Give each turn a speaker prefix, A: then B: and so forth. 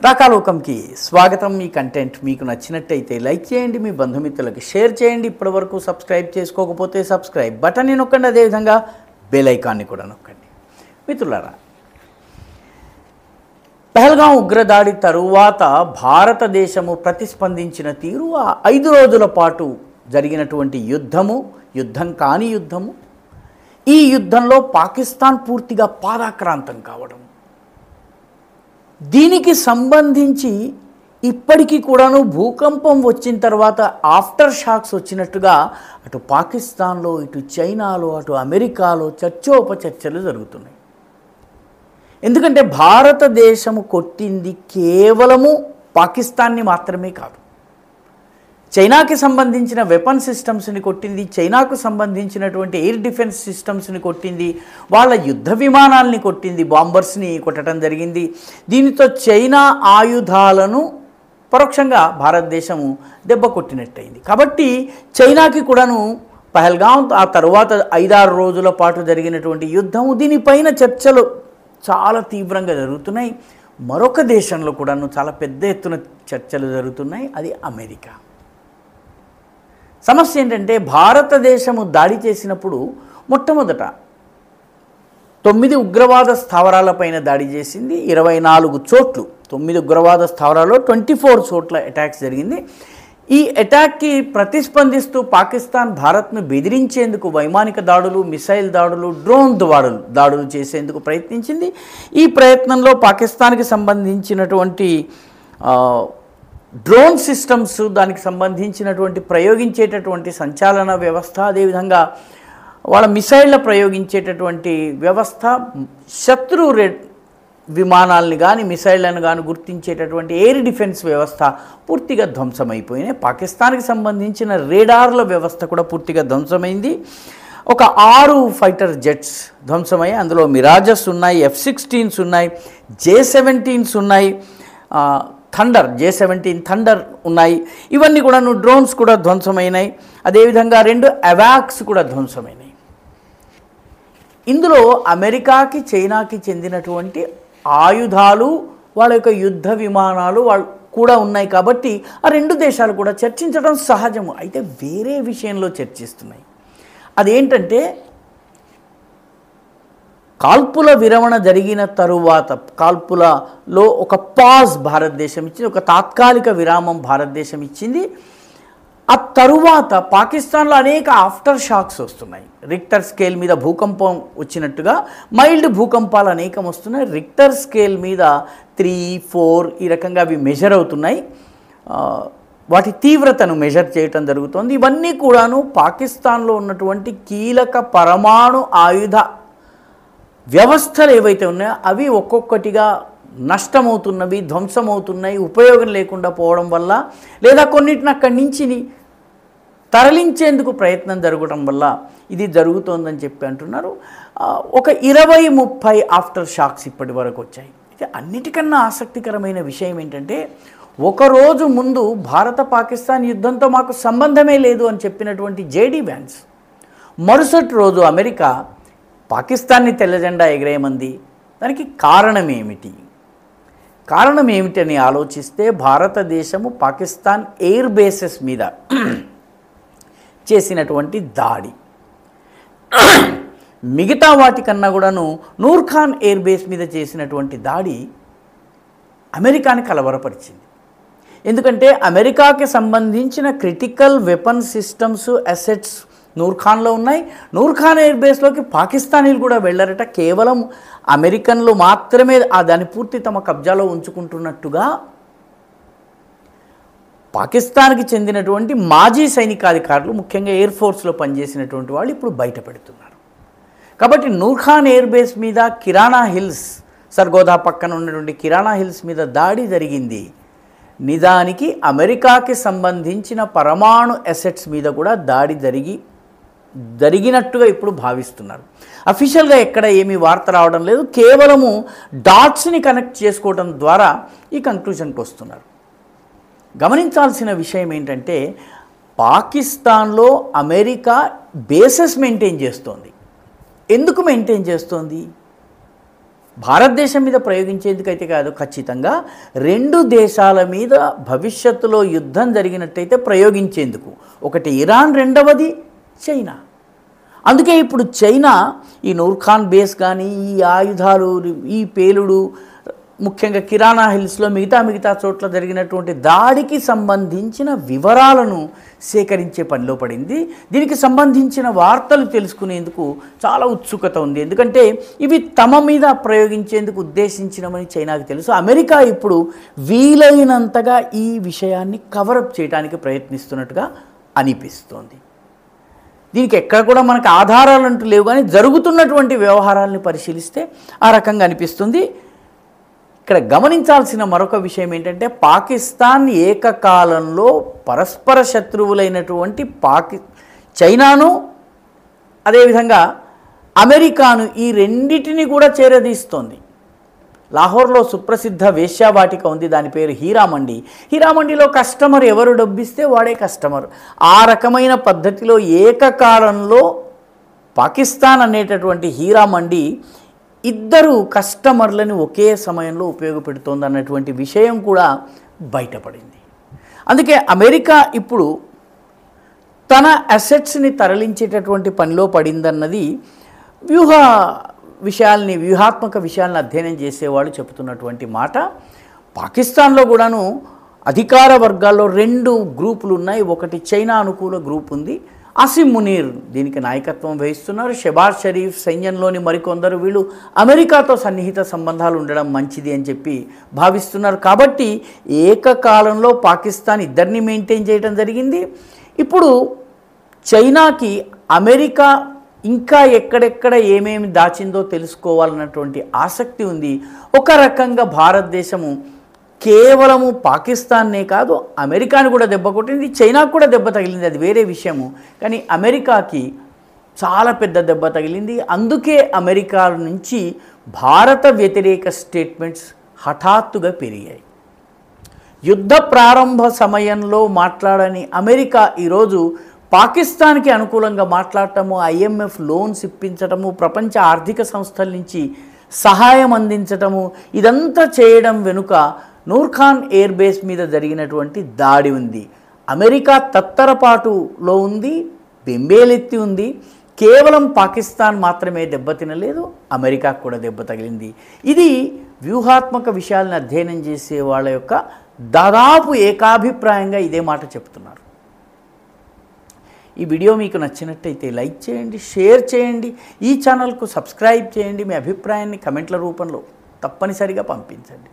A: రాకాలోకంకి స్వాగతం. ఈ కంటెంట్ మీకు నచ్చినట్టయితే లైక్ చేయండి, మీ బంధుమిత్రులకి షేర్ చేయండి. ఇప్పటివరకు సబ్స్క్రైబ్ చేసుకోకపోతే సబ్స్క్రైబ్ బటన్ని నొక్కండి, అదేవిధంగా బెల్ ఐకాన్ని కూడా నొక్కండి. మిత్రులారా, పహల్గాం ఉగ్రదాడి తరువాత భారతదేశము ప్రతిస్పందించిన తీరు, ఆ 5 రోజుల పాటు జరిగినటువంటి యుద్ధం కాని యుద్ధము, ఈ యుద్ధంలో పాకిస్తాన్ పూర్తిగా పాదాక్రాంతం కావడం, దీనికి సంబంధించి ఇప్పటికీ కూడాను భూకంపం వచ్చిన తర్వాత ఆఫ్టర్ షాక్స్ వచ్చినట్టుగా అటు పాకిస్తాన్లో, ఇటు చైనాలో, అటు అమెరికాలో చర్చోపచర్చలు జరుగుతున్నాయి. ఎందుకంటే భారతదేశము కొట్టింది కేవలము పాకిస్తాన్ని మాత్రమే కాదు, చైనాకి సంబంధించిన వెపన్ సిస్టమ్స్ని కొట్టింది, చైనాకు సంబంధించినటువంటి ఎయిర్ డిఫెన్స్ సిస్టమ్స్ని కొట్టింది, వాళ్ళ యుద్ధ విమానాల్ని కొట్టింది, బాంబర్స్ని కొట్టడం జరిగింది. దీనితో చైనా ఆయుధాలను పరోక్షంగా భారతదేశము దెబ్బ కొట్టినట్టయింది. కాబట్టి చైనాకి కూడాను పహల్గాం, ఆ తర్వాత 5-6 రోజుల పాటు జరిగినటువంటి యుద్ధము, దీనిపైన చర్చలు చాలా తీవ్రంగా జరుగుతున్నాయి. మరొక దేశంలో కూడాను చాలా పెద్ద ఎత్తున చర్చలు జరుగుతున్నాయి, అది అమెరికా. సమస్య ఏంటంటే, భారతదేశము దాడి చేసినప్పుడు మొట్టమొదట 9 ఉగ్రవాద స్థావరాలపైన దాడి చేసింది. 24 చోట్లు, 9 ఉగ్రవాద స్థావరాల్లో 24 చోట్ల అటాక్స్ జరిగింది. ఈ అటాక్కి ప్రతిస్పందిస్తూ పాకిస్తాన్ భారత్ను బెదిరించేందుకు వైమానిక దాడులు, మిసైల్ దాడులు, డ్రోన్ దాడులు చేసేందుకు ప్రయత్నించింది. ఈ ప్రయత్నంలో పాకిస్తాన్కి సంబంధించినటువంటి డ్రోన్ సిస్టమ్స్, దానికి సంబంధించినటువంటి ప్రయోగించేటటువంటి సంచాలన వ్యవస్థ, అదేవిధంగా వాళ్ళ మిసైళ్ళ ప్రయోగించేటటువంటి వ్యవస్థ, శత్రు విమానాలని కానీ మిసైళ్లను కానీ గుర్తించేటటువంటి ఎయిర్ డిఫెన్స్ వ్యవస్థ పూర్తిగా ధ్వంసమైపోయినాయి. పాకిస్తాన్కి సంబంధించిన రేడార్ల వ్యవస్థ కూడా పూర్తిగా ధ్వంసమైంది. ఒక 6 ఫైటర్ జెట్స్ ధ్వంసమై, అందులో మిరాజెస్ ఉన్నాయి, F-16s ఉన్నాయి, J-17s ఉన్నాయి, J-17 థండర్ ఉన్నాయి. ఇవన్నీ కూడా డ్రోన్స్ కూడా ధ్వంసమైనాయి. అదేవిధంగా 2 అవాక్స్ కూడా ధ్వంసమైనాయి. ఇందులో అమెరికాకి, చైనాకి చెందినటువంటి ఆయుధాలు, వాళ్ళ యొక్క యుద్ధ విమానాలు వాళ్ళు కూడా ఉన్నాయి. కాబట్టి ఆ 2 దేశాలు కూడా చర్చించడం సహజము. అయితే వేరే విషయంలో చర్చిస్తున్నాయి. అదేంటంటే, కాల్పుల విరమణ జరిగిన తరువాత, కాల్పులలో ఒక పాజ్ భారతదేశం ఇచ్చింది, ఒక తాత్కాలిక విరామం భారతదేశం ఇచ్చింది. ఆ తరువాత పాకిస్తాన్లో అనేక ఆఫ్టర్ షాక్స్ వస్తున్నాయి. రిక్టర్ స్కేల్ మీద భూకంపం వచ్చినట్టుగా మైల్డ్ భూకంపాలు అనేకం వస్తున్నాయి. రిక్టర్ స్కేల్ మీద 3, 4 ఈ రకంగా అవి మెజర్ అవుతున్నాయి. వాటి తీవ్రతను మెజర్ చేయటం జరుగుతుంది. ఇవన్నీ కూడాను పాకిస్తాన్లో ఉన్నటువంటి కీలక పరమాణు ఆయుధ వ్యవస్థలు ఏవైతే ఉన్నాయో అవి ఒక్కొక్కటిగా నష్టమవుతున్నవి, ధ్వంసమవుతున్నాయి, ఉపయోగం లేకుండా పోవడం వల్ల, లేదా కొన్నిటిని అక్కడి నుంచి తరలించేందుకు ప్రయత్నం జరగడం వల్ల ఇది జరుగుతోందని చెప్పి అంటున్నారు. ఒక 20-30 ఆఫ్టర్ షాక్స్ ఇప్పటి వరకు వచ్చాయి. అయితే అన్నిటికన్నా ఆసక్తికరమైన విషయం ఏంటంటే, ఒకరోజు ముందు భారత పాకిస్తాన్ యుద్ధంతో మాకు సంబంధమే లేదు అని చెప్పినటువంటి జేడీ వ్యాన్స్, మరుసటి రోజు అమెరికా పాకిస్తాన్ని తెల్లజెండా ఎగరేయమంది. దానికి కారణం ఏమిటి? కారణం ఏమిటని ఆలోచిస్తే, భారతదేశము పాకిస్తాన్ ఎయిర్ బేసెస్ మీద చేసినటువంటి దాడి, మిగతా వాటికన్నా కూడాను నూర్ఖాన్ ఎయిర్ బేస్ మీద చేసినటువంటి దాడి అమెరికాని కలవరపరిచింది. ఎందుకంటే అమెరికాకి సంబంధించిన క్రిటికల్ వెపన్ సిస్టమ్స్, అసెట్స్ నూర్ఖాన్లో ఉన్నాయి. నూర్ఖాన్ ఎయిర్ బేస్లోకి పాకిస్తానీలు కూడా వెళ్ళారట. కేవలం అమెరికన్లు మాత్రమే దాన్ని పూర్తి తమ కబ్జాలో ఉంచుకుంటున్నట్టుగా పాకిస్తాన్కి చెందినటువంటి మాజీ సైనికాధికారులు, ముఖ్యంగా ఎయిర్ ఫోర్స్లో పనిచేసినటువంటి వాళ్ళు ఇప్పుడు బయట పెడుతున్నారు. కాబట్టి నూర్ఖాన్ ఎయిర్ బేస్ మీద, కిరాణా హిల్స్, సర్గోదా పక్కన ఉన్నటువంటి కిరాణా హిల్స్ మీద దాడి జరిగింది. నిజానికి అమెరికాకి సంబంధించిన పరమాణు అసెట్స్ మీద కూడా దాడి జరిగినట్టుగా ఇప్పుడు భావిస్తున్నారు. అఫీషియల్గా ఎక్కడ ఏమీ వార్త రావడం లేదు. కేవలము డాట్స్ని కనెక్ట్ చేసుకోవడం ద్వారా ఈ కంక్లూజన్కి వస్తున్నారు. గమనించాల్సిన విషయం ఏంటంటే, పాకిస్తాన్లో అమెరికా బేసెస్ మెయింటైన్ చేస్తోంది. ఎందుకు మెయింటైన్ చేస్తోంది? భారతదేశం మీద ప్రయోగించేందుకైతే కాదు, ఖచ్చితంగా రెండు దేశాల మీద భవిష్యత్తులో యుద్ధం జరిగినట్టయితే ప్రయోగించేందుకు. ఒకటి ఇరాన్, రెండవది చైనా. అందుకే ఇప్పుడు చైనా ఈ నూర్ఖాన్ బేస్ కానీ, ఈ ఆయుధాలు, ఈ పేలుడు, ముఖ్యంగా కిరాణా హిల్స్లో మిగతా చోట్ల జరిగినటువంటి దాడికి సంబంధించిన వివరాలను సేకరించే పనిలో పడింది. దీనికి సంబంధించిన వార్తలు తెలుసుకునేందుకు చాలా ఉత్సుకత ఉంది. ఎందుకంటే ఇవి తమ మీద ప్రయోగించేందుకు ఉద్దేశించినమని చైనాకు తెలుసు. అమెరికా ఇప్పుడు వీలైనంతగా ఈ విషయాన్ని కవరప్ చేయడానికి ప్రయత్నిస్తున్నట్టుగా అనిపిస్తోంది. దీనికి ఎక్కడ కూడా మనకు ఆధారాలు అంటూ లేవు, కానీ జరుగుతున్నటువంటి వ్యవహారాలను పరిశీలిస్తే ఆ రకంగా అనిపిస్తుంది. ఇక్కడ గమనించాల్సిన మరొక విషయం ఏంటంటే, పాకిస్తాన్ ఏకకాలంలో పరస్పర శత్రువులైనటువంటి చైనాను, అదేవిధంగా అమెరికాను, ఈ రెండిటిని కూడా చేరదీస్తోంది. లాహోర్లో సుప్రసిద్ధ వేశ్యావాటిక ఉంది, దాని పేరు హీరామండి. హీరామండిలో కస్టమర్ ఎవరు డబ్బిస్తే వాడే కస్టమర్. ఆ రకమైన పద్ధతిలో ఏకకాలంలో పాకిస్తాన్ అనేటటువంటి హీరామండి ఇద్దరు కస్టమర్లని ఒకే సమయంలో ఉపయోగపెడుతోంది అన్నటువంటి విషయం కూడా బయటపడింది. అందుకే అమెరికా ఇప్పుడు తన అసెట్స్ని తరలించేటటువంటి పనిలో పడిందన్నది వ్యూహాత్మక విషయాలను అధ్యయనం చేసేవాళ్ళు చెబుతున్నటువంటి మాట. పాకిస్తాన్లో కూడాను అధికార వర్గాల్లో రెండు గ్రూపులు ఉన్నాయి. ఒకటి చైనా అనుకూల గ్రూప్ ఉంది, ఆసిమ్ మునీర్ దీనికి నాయకత్వం వహిస్తున్నారు. షెబాజ్ షరీఫ్, సైన్యంలోని మరికొందరు వీళ్ళు అమెరికాతో సన్నిహిత సంబంధాలు ఉండడం మంచిది అని చెప్పి భావిస్తున్నారు. కాబట్టి ఏకకాలంలో పాకిస్తాన్ ఇద్దరిని మెయింటైన్ చేయడం జరిగింది. ఇప్పుడు చైనాకి అమెరికా ఇంకా ఎక్కడెక్కడ ఏమేమి దాచిందో తెలుసుకోవాలన్నటువంటి ఆసక్తి ఉంది. ఒక రకంగా భారతదేశము కేవలము పాకిస్తాన్నే కాదు, అమెరికాని కూడా దెబ్బ కొట్టింది, చైనాకు కూడా దెబ్బ తగిలింది, అది వేరే విషయము. కానీ అమెరికాకి చాలా పెద్ద దెబ్బ తగిలింది. అందుకే అమెరికా నుంచి భారత వ్యతిరేక స్టేట్మెంట్స్ హఠాత్తుగా పెరిగాయి. యుద్ధ ప్రారంభ సమయంలో మాట్లాడని అమెరికా ఈరోజు పాకిస్తాన్కి అనుకూలంగా మాట్లాడటము, ఐఎంఎఫ్ లోన్స్ ఇప్పించటము, ప్రపంచ ఆర్థిక సంస్థల నుంచి సహాయం అందించటము, ఇదంతా చేయడం వెనుక నూర్ఖాన్ ఎయిర్ బేస్ మీద జరిగినటువంటి దాడి ఉంది. అమెరికా తత్తరపాటులో ఉంది, బెంబేలెత్తి ఉంది. కేవలం పాకిస్తాన్ మాత్రమే దెబ్బతినలేదు, అమెరికాకు కూడా దెబ్బ తగిలింది. ఇది వ్యూహాత్మక విషయాలను అధ్యయనం చేసే వాళ్ళ యొక్క దాదాపు ఏకాభిప్రాయంగా ఇదే మాట చెప్తున్నారు. ఈ వీడియో మీకు నచ్చినట్టయితే లైక్ చేయండి, షేర్ చేయండి, ఈ ఛానల్కు సబ్స్క్రైబ్ చేయండి. మీ అభిప్రాయాన్ని కమెంట్ల రూపంలో తప్పనిసరిగా పంపించండి.